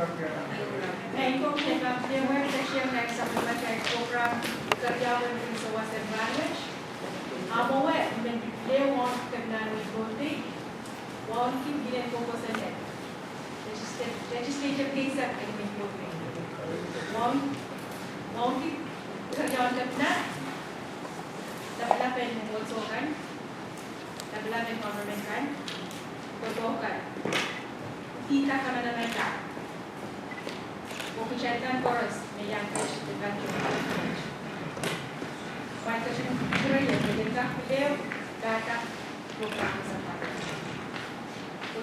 Kung nag-framework sa siya supplementary program kerjaan di kawasan Heinrick, amoe menlewon kenal voting, won't given proposal legislative case at voting. Won't kerjaan kenal, dapat mengusulkan, dapat mengomentkan, berdoakan. Kita akan menambah. Pembicaraan poros menyangkut dengan Wajib kerja pemerintah beliau datang program kesempatan.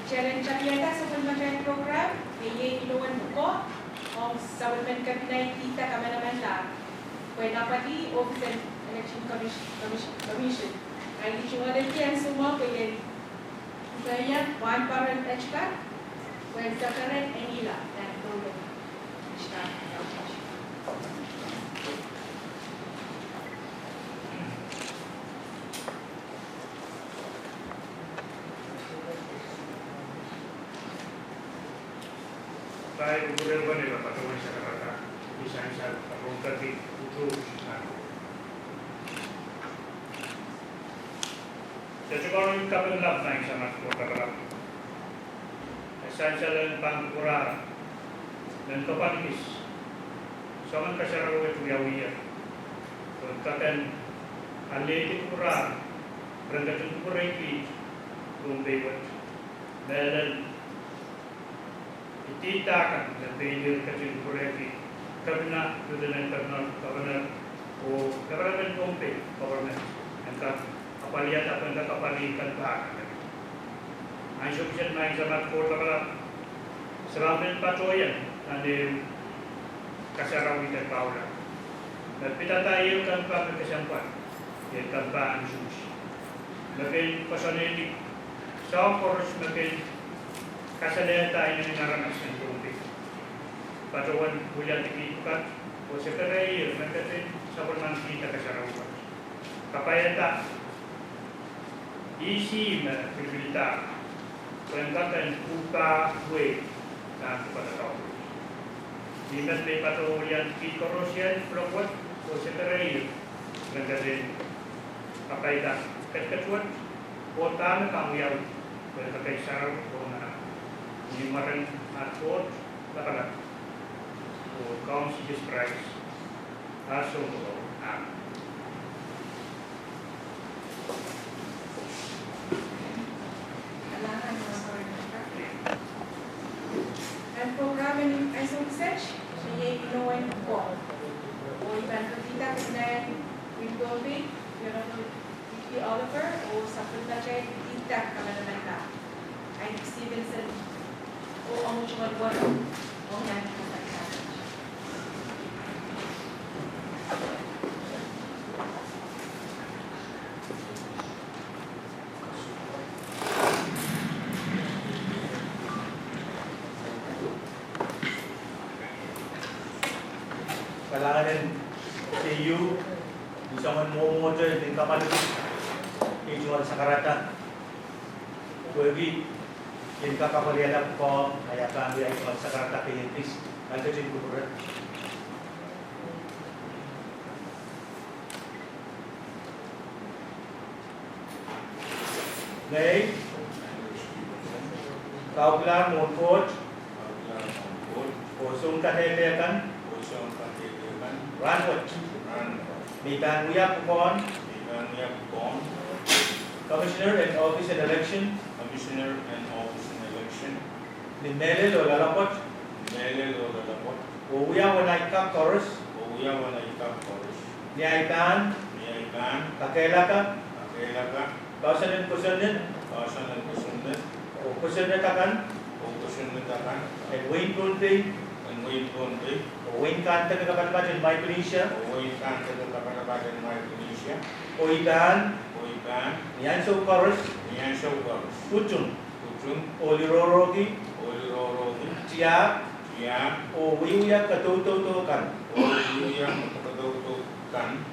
Challenge capiata supplementary program, ini iluan buku, supplement kabinet kita kamera-kamera. Kau dapat di Office Election Commission. Ini cuma yang semua boleh. Saya one parent HK, kau sekarang inilah dan program. Saya udah boleh dapat tahu masyarakat bisa terungkap itu. Jadi kalau kita benar naik sama kota berapa, esensial pangkuran dan kepanikis, soalnya kesalahan itu biawia, katakan alih itu kurang, berangkat itu kurang di Commissioner, dan kita akan lebih kecil kurang di kabinet dengan kabinet POHNPEI government, dan apa lihat apa yang kapalikan bahkan. Aisyah naik sama kota berapa, selain patoyan. Ande kasarawi dan paula. Dan kita tahu kan pak kesempat, ya kan pak ansus. Mungkin personalik, so harus mungkin kasarnya tahu ini naranas yang berubah. Patuan bulan ini kan, sekarang mungkin sahabat kita kasarawi. Kapaya tak isi berita, perangkatan buka kue dan kepada tahu. Dengan beberapa yang dikorosian pelawat, sekarang negara apa itu kecuali kota kamu yang berbagai syarat kona, lima atur apa council price, asal dan program ini research saya inuan buku. Iban kita kemudian Windows, Vicky Oliver, supplementary kita kamera-kamera. Heinrick Stevenson, ang cuma buat yang kita. Kailangan EU bisa memoder din kapal ijual sa karata. Kuwi yung kakapalian ko kaya kami ay ijual sa karata kay Intis. Alto din ko rin. Ngayon, kauglan mo coach. Kosong katetekan. Ranwat. Mitan Uyak Pukon. Commissioner and Office and Election. Nimele lo lalapot. Uya wanay kap chorus. Niaitan. Kakelaka. Kausanin kusanin. Kusanin takan. And Wayne Kunti. Wayne Kanta ke Kabupaten Indonesia. Oitan. Nian Show Chorus. Pucun. Olirorogi. Tia. Owiya Katututukan.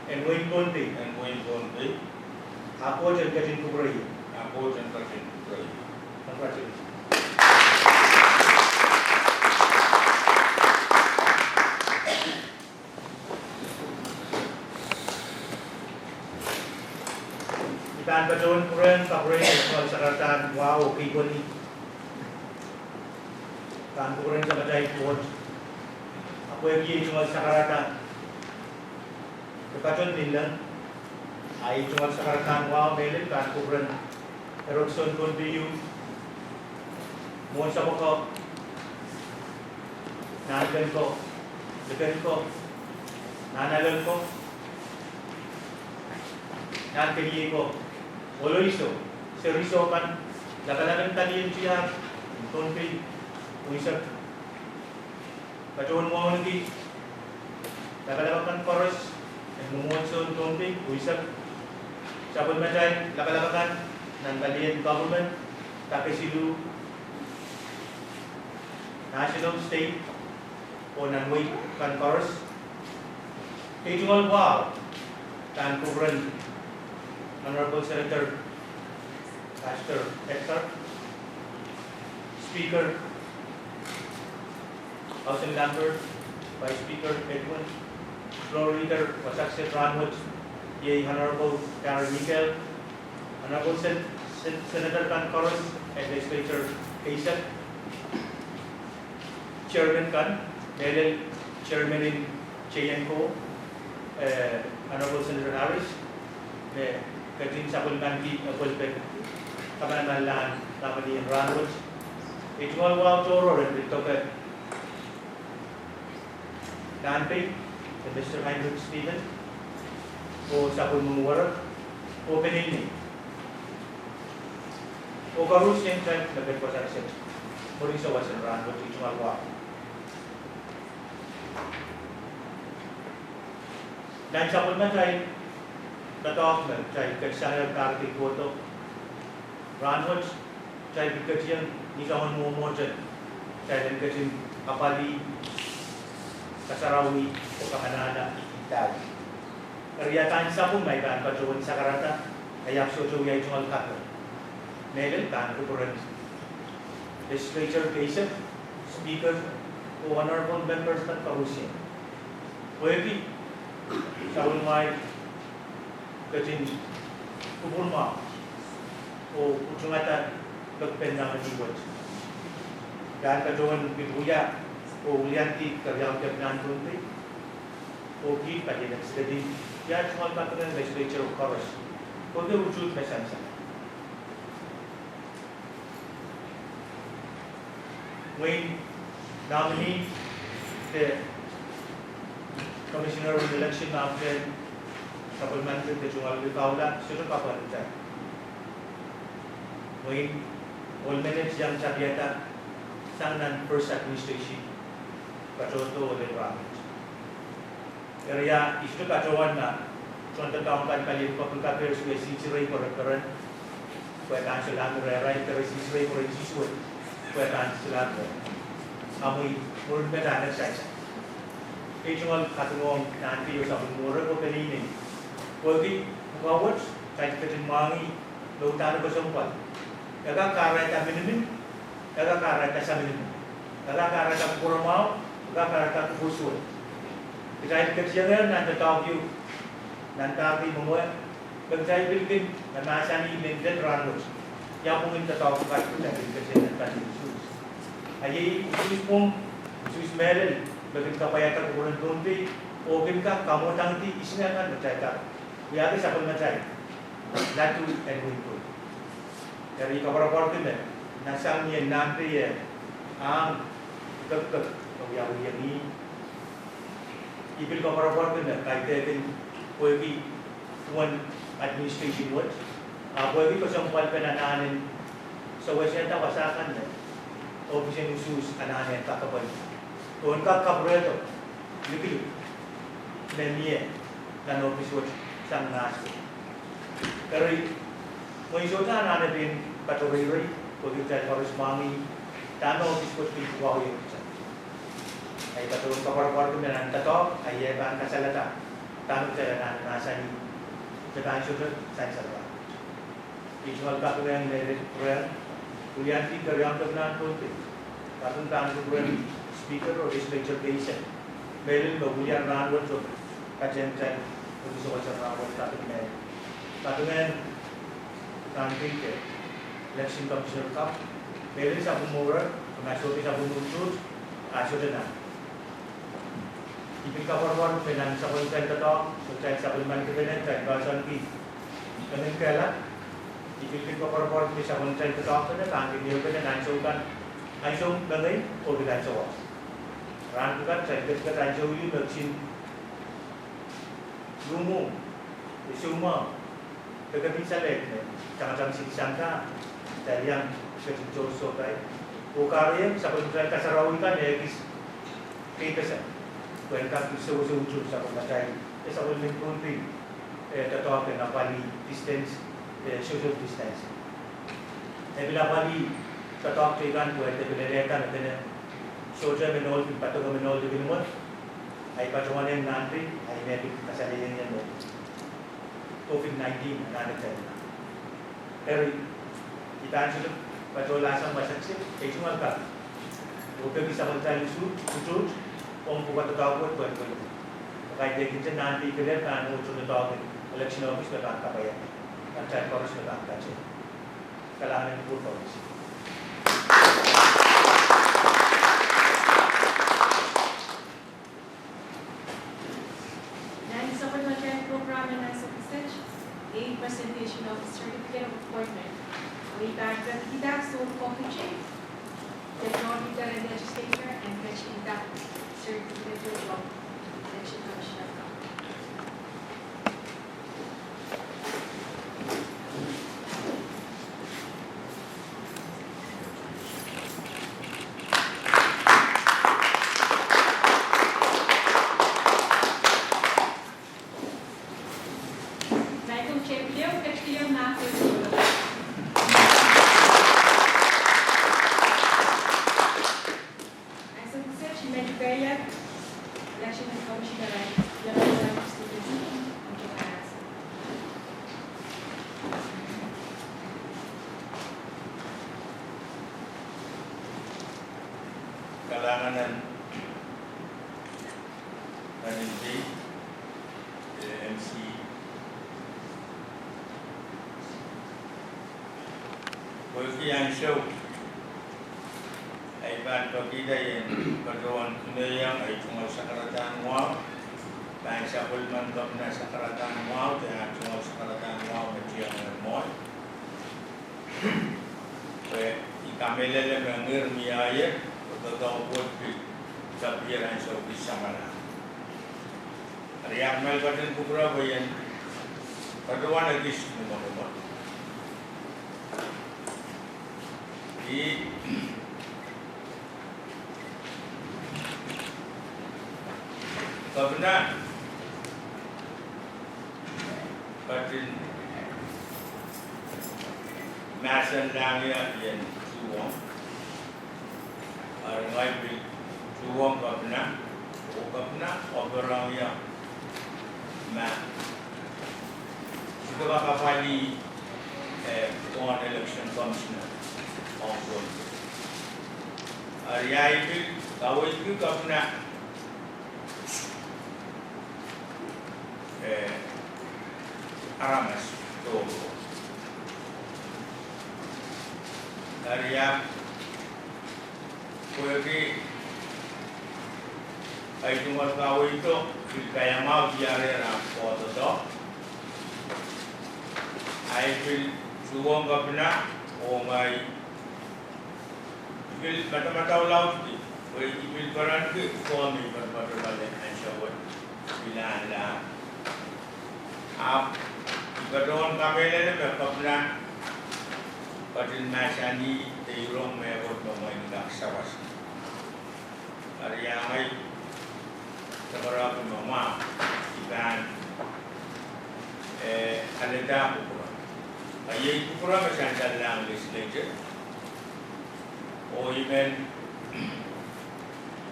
And Wayne Kunti. Ako dyan kajin kubray. Congratulations. การประชุมเรื่องกับเรื่องของสถานการณ์ว้าวปีคนนี้การเรื่องจะมาใจโคตรapa yang dia cuma sekarang berkacau nilan ai cuma sekarang wow melek kan kubren eruption continue mohon sabuk ko nanagan ko dekan ko nanagan ko nan kini ko oloiso seriso kan lakan tadi siya tonpi uisap kacauan mo lagi lakan chorus yang memuncul tonpi uisap sabun macam lakan nan kalian government tapi silu national state o nan wait kan chorus kejual wow kan kubren Honorable Senator Pastor Hector, Speaker House and Lambert, Vice Speaker Edwin, Floor Leader Wasaksit Ranwood, Yay Honorable Karen Miguel, Honorable Senator Kan Koros and Legislator Kaisat, Chairman Kan, Melel, Chairman in Chayanko, Honorable Senator Harris, Katin sabun kanti pulpit kapan malan kapadi Ranwood itu wow toro dan itu ke kanti Mr. Heinrick Stevenson o sabun menguar o penini o karus yang saya dapat pasal set mori sawasan Ranwood itu wow dan sabun macam Tatok na cai kesana karti foto Ranwood cai bikatian ni kawan mo jen cai dan katin kapali kasarawi o kahanana itag karyatan sa pun may kan pacuan sa karata ayak sojo yay jungal kato nelen kan kupuran legislature case speaker o honorable members kan karusin pwede sa unway Kajin kubulma o ujungatan pagpendang dibuat. Dan kajuan bibuya o ulianti karyang jabnan tunti o ki pada nak sedih. Ya cuma katakan legislature of Congress. Kau dia wujud macam sana. When nominee the Commissioner of Election after supplementary kecuali kaulah sudah kapal kita. Mungkin all manage yang cabiata sangan first administration kacoto oleh Ranwood. Area isu kacuan na contoh tahun kali public affairs we sisirai korektoran kuetan silang rai terus sisirai korek siswa kuetan silang kami murun beda ada saja. Kecuali katungong nanti usah murun ko pelini. Bagi kawat saya kerja mangi lautan bersumpat. Agak karai tak minum, agak karai tak sambil, agak karai tak kurang mau, agak karai tak kusuh. Kita kerja kan nanti tahu you, nanti kami membuat bangsa bikin dan nasi ini menjadi Ranwood. Yang mungkin tahu kat kita kerja nanti khusus. Aye khusus pun khusus melel bagi kapaya tak kurang tunti, ogen ka kamu tangti isinya kan bercakap. Biar siapa macam latu Edwin tu. Dari kabar-kabar tu ni, nasang ni nanti ya, ang kek yang ni, ibil kabar-kabar tu ni, kaitan kuih tuan administration buat, kuih kosong pal penanahan, sewaktu tak pasakan ni, ofisi khusus anahan tak kapal, tuan kak kabar tu, lebih, ni dan ofisi buat. Sang nasi. Kerana mengisahkan anak din kategori bagi saya harus mangi tanah disebut kuah yang besar. Ayat kategori kabar-kabar itu dengan tato ayat bahan kasalata tanah saya anak nasi ini sekarang sudah saya serba. Ijual kategori yang dari Korea, ulianti karyang terkenal pun tu. Kategori tanah speaker atau legislature case. Mereka berbulian Ranwood tu kajian saya. Untuk sebuah Ranwood kategori. Kategori nanti ke election commissioner kap beli sabun murah pengasih sabun muncul asal dana ipin kapor penan sabun saya tetap saya sabun man kebenan saya bahasan pi kemen kala ipin kapor sabun saya tetap kena nanti dia kena langsung dengan organisasi ran bukan saya dekat langsung itu vaksin lumu semua dekat misalnya macam sangka dari yang sejauh sokai ukarnya sabun saya kasarawi kan ya kita welcome to social sabun macam sabun mengunting tetap kena bali distance social distance bila bali tetap tekan buat bila lekan kena social menol patut menol di minum ay pacuan yang nanti ay may kasalayan yan mo COVID-19 nanti saya pero kita sudah pacuan lasang masaksip ay cuma ka bukan bisa mencari sujud bukan tetap buat kaya dekin nanti kalian kan ujung tetap election office ke tak apa ya mencari korus ke tak kaca kalangan pun korus presentation of certificate of appointment. We back the Hida Soul Coffee Chain, the non-leader and legislator, and fetch Hida certificate of election commissioner. Kalangan nanti MC Boleh yang show ay ban bagi dayan kaduan kunayang ay tungal sa karatan mo dahil sa bulman na sa karatan mo dahil tungal sa karatan mo matiyang mo kaya ikamelele mengir miyaya atau buat kebijakan yang bisa mana. Riak mel badan pura bayan kaduan lagi semua. Di Kabina badan masan langya yang suwong Heinrick suwong kabina orang yang sudah kali on election commissioner on Hari ini tahu itu kabina aramas tu hari yang Kuwi ay cuma tahu itu kaya mau biare na foto to ay bil suwong kabina o may bil mata ulau di kuwi bil baran ke suami berbatu balik ansyawat bilan la ap ibadon kamele ne kabina padin masani teurong mebot momoy ndak sawas hari yang ay seberapa mama iban ada pura ayat pura macam dalam legislature oh iban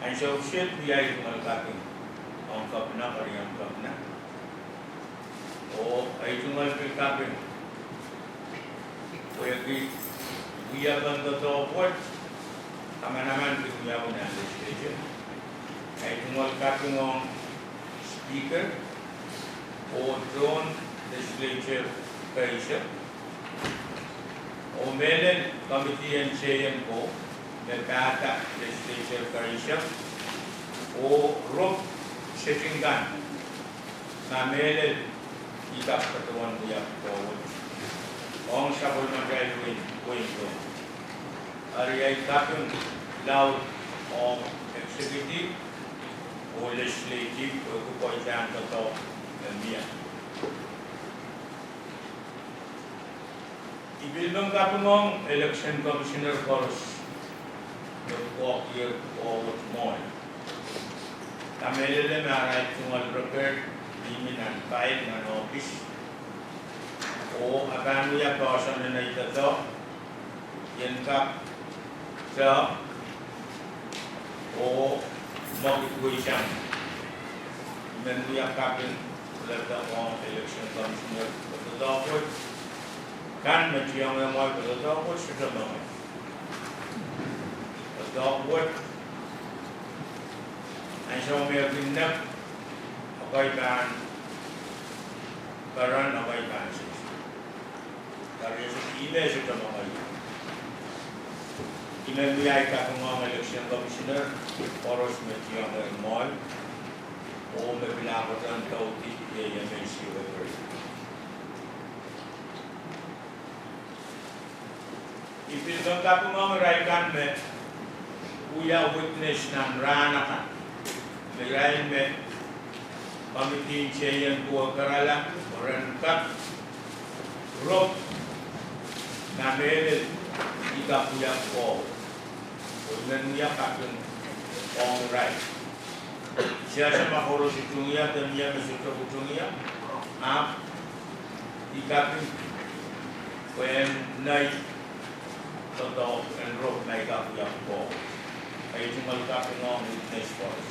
ansau shit biaya malkatin orang kapna hari yang kapna oh ayat cuma kapin oh yang biaya benda tu buat aman-aman kita punya legislature ay tunggal kapin ng speaker o drone legislature kaisa Omelin Committee and Chayan Ko, the Kata Legislature Commission, O Rook Sitting Gun, Namelin Ikap Katuan Buyak Forward, Ong Sabul Magai Window, Ariay Kapun Loud of Executive, O Legislative, O Kupoitan Kato, and Mia. Ibilbang kapungong election commissioner course the walk year forward more. Kamelele maray tungal prepared dimin and file ng office. O akan ya person na ito yan kap sa o mag-ikuwi siyang menuya kapin ulat ang election commissioner ito kan macam yang mau berdoa pun sudah mau. Berdoa pun, ansau mereka apa ikan, karan apa ikan sih. Dari itu ide sudah mau. Ini dia ikan pengawal election commissioner, poros macam yang mau. O mereka berdan tahu dia yang mesti berbuat. Ibilbang kapungong raikan me uya witness ng ranakan. Mirayin me pamitin siya buwa karala oran kat rob na melil ikapuya ko. Unan niya kapung ong rai. Siya sa makoro si tungiya dan niya masuto ko tungiya. Ikapin when night Toto and road na ikapuya ko. Ay tumalkapin ng witness force.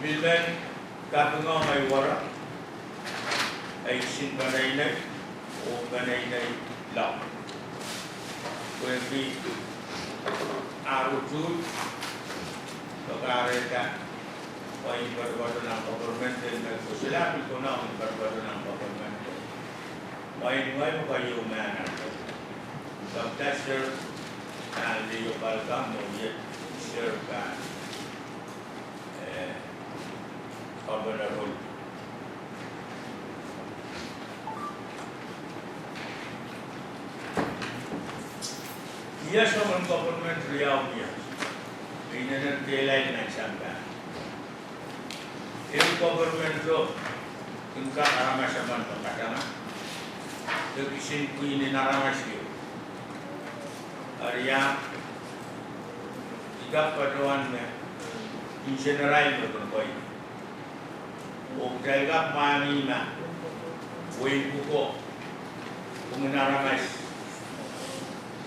Bilben kapin ng may wara ay sinbanay o banay lang. Pwede arutut pagkarita o yung barbado ng government din nagsusilapin ko na ang barbado ng government. Why mo kayo man subtester and the balcam no yet serve kan governor dia sama government riau dia ini dan kelai na sangka ini government tu tingkat ramai sama pengkatana Kekisin ku ini naramasyo. Arya, ikap paduan me, in general betul koi. Okjaga mami na, win kuko, kung naramas,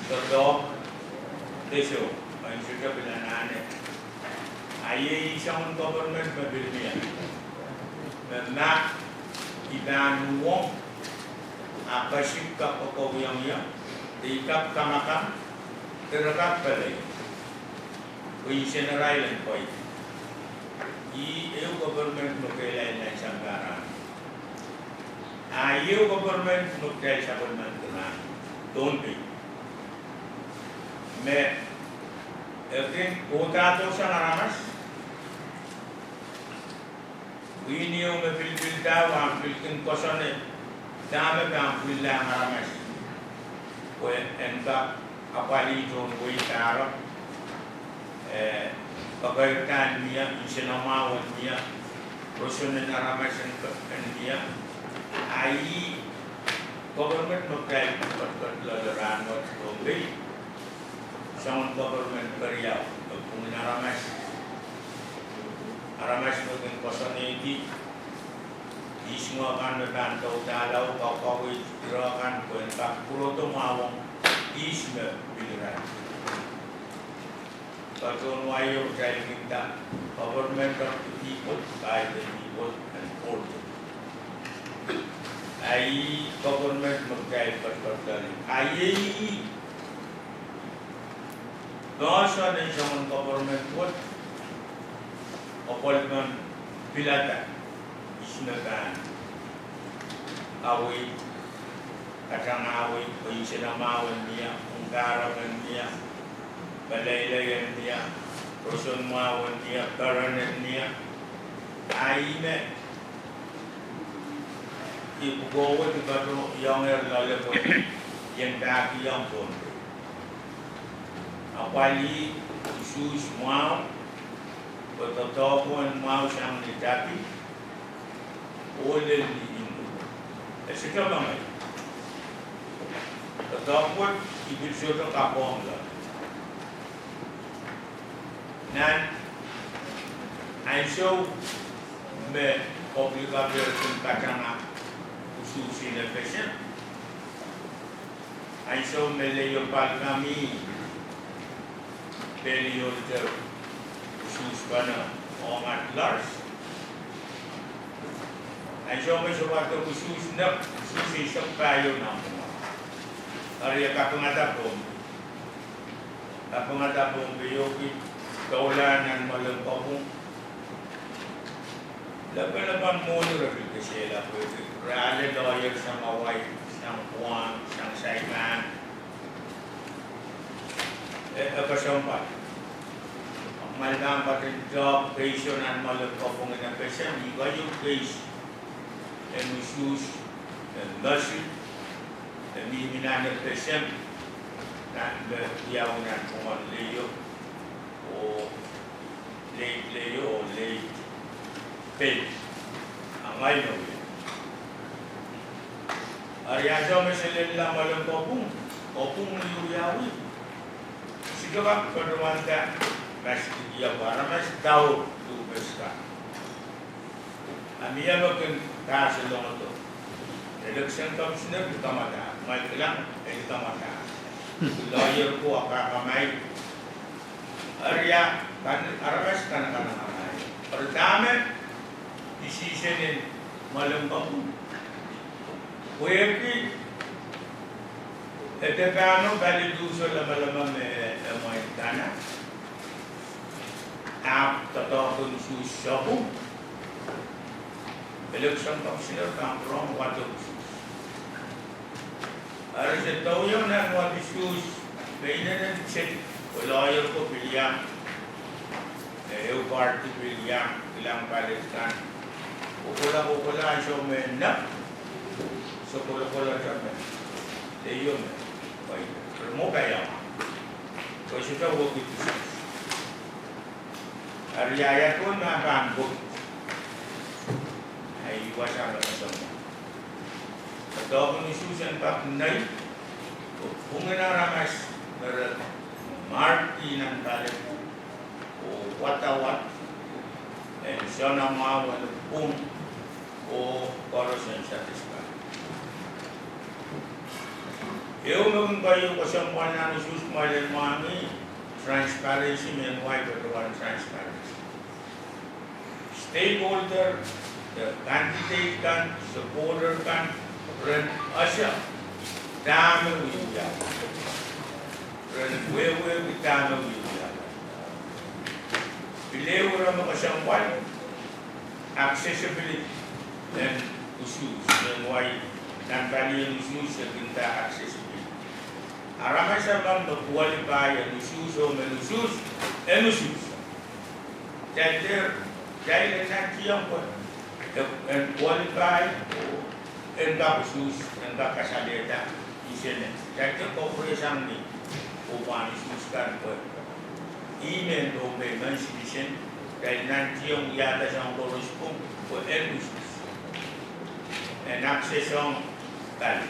terdok, deso, ang sudah bilanane. Ayah isang government mabilmiya, na iban wong. Apa sih kap pokok yang diikap kamakan terdekat pelai, Commissioner Island koi, EU government nukelai na sanggaran, EU government nukelai sabun mantunan, don't be. Me, everything kota tu sanaramas, ini yang me bil tahu, am bilkin kosane. Dame bang bilang aramas, kue enggak apa itu kue taruh, pagaitan dia, insenamawan dia, prosedur aramas yang dia, ai government mengkaji perkelaran waktu dombi, sama government beriau, pengguna aramas mungkin kosan ini. Semua kan berkantau dalau kau gerakan kuentak pulau tu mawang isme biliran. Kalau wayo jadi kita government of the people by the people and for them. Ai government mengkai perkara. Ai dosa dan zaman government buat appointment bilata. Isme kan awi katangawi, payisinamawan niya, ungkaraman niya, balaylayan niya, rosunmawan niya, karanan niya, aime. Ipugawa di bato yang lalabo yang daki yang bonde. Apali isus mau, bertotopon mau sang ditaki, oleh di Indo. Esika bangai. Bertotopon ibil sudah kapong lah. Nan, aisyau me obligasi kacang susi na passion. Aisyau me leyo palkami beliau ter sus bana ongat lars. Aisyau me suatu khusus nak susi sepayo namu. Hari kapungata bom beyoki kaulanan malam pabung. Laban mulu rapi kesela pun. Rale lawyer sama wife, sang puan, sang saiman. Apa sampai? Malam pakai job, pensionan malam kapung na pension, ibayu case, emusus, nasi, miniminan pension, dan berjauhan puan leyo, late pay, amai no. Ariaja meselilla malam kopung liuyawi. Sigabak perwanta masih dia baramas tahu tu beska. Amia makan kasih dong tu. Election commissioner kita mata, mai kelang kita mata. Lawyer ko akamai. Aria kan aramas kan amai. Pertama decision malam kopung. Weki, etepano bali duso lama me moitana. Ap tatokun susabu. Election commissioner come from what of Aras etoyo na what issues. Beina na check. Lawyer ko piliham. Eu party piliham. Ilang Palestine. Ukula so me na. So pola kami, leyo me, baik, termo kaya, kau sudah work itu. Ariaya tu nak bangkut, ay wasa na kasama. Atau penisusan pak nai, punggana ramas, marti nan kale, o watawat, sana mawan pun, o korosan satisfied. Eu não ganho com essa manhã nos últimos anos, transparency and why one transparency. Stakeholder, the candidate can, supporter can, run asya, dami uya, run wewe dami uya. Bilew ram kasyangwan, accessibility and issues and why dan kalian issues kita accessibility. Aramai sabam qualify issues or issues. Jadi nanti yang and qualify and issues and kasalita isene. Jadi corporation ni upan issues kan email o payment solution dan nanti yang ada yang correspond for issues and access on kan.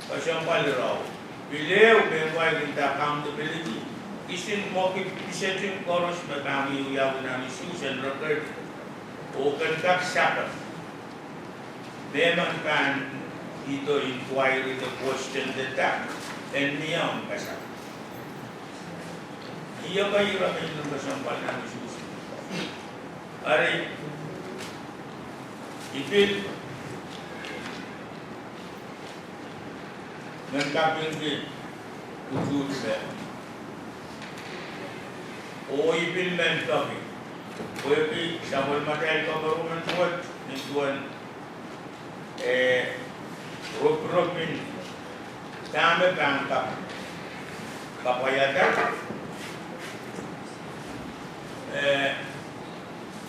Kasyang paliraw, bilew benway kita accountability. Isin mo kipisetin koros na kami uyaw na issues and record o kantak sapat. Memang kan ito inquiry the question that and niyang kasap. Iya ba yung ramay ng kasampal na issues? Ari, ipil Nangkapin din, tutuloy ba? O ipilmen kami. O ipi, sabon matay ka baruman tuwad, nituan. Rupin dami pangkap kapayagan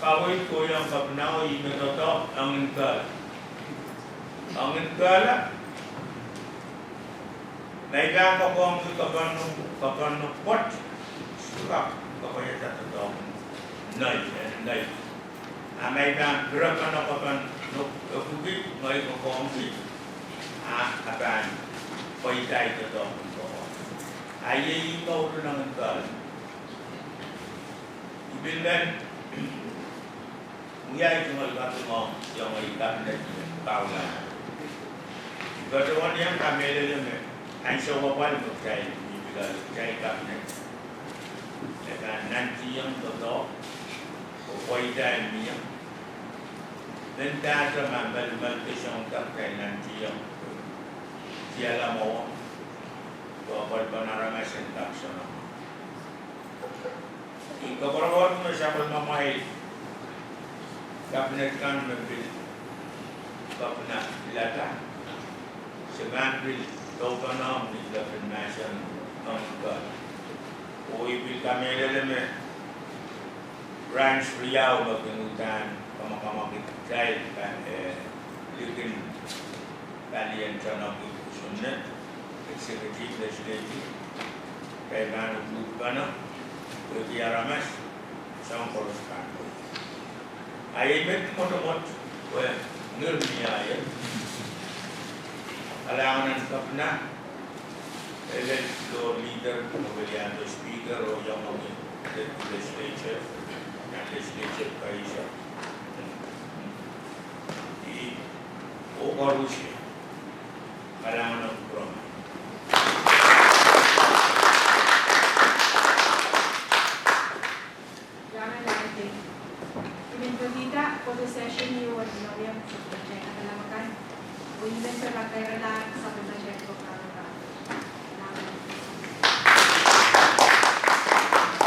kawin ko yung kapnaw imetoto ang ingkala naigang ko ang kapano pot suka kapayagan to nai naigang gerakan kapan kubi mai ko kongi akan paitai to ayai ko nang ingkala ibildan Mungkin cuma satu ngomong yang mengikat dan kaulah. Kedua yang kami lelaki, hanya wapal berjaya di bila berjaya kami. Dengan nanti yang betul, upaya ini, dan tak mengambil kesempatan terkait nanti yang tiada mau, wapal penaraman sentak sana. Keberadaan masyarakat mamai. Kabinet kan memilih kabinet lata sebenarnya tokonom di dalam nation nongkar. Oi kami dalam branch Riau berkenutan kama kita kan likin kalian jangan sunnet eksekutif legislatif kayak mana berbiaramas sama koroskan. Ayat motomot, nurmiya ya. Alangan kapna, elect floor leader, kemudian speaker, or yang legislature, dan legislature kaisa. Di Ogarusi, alangan program. For the session, you would know him, so the check at the Lamakan. We invent a Lakarana, some of the check program.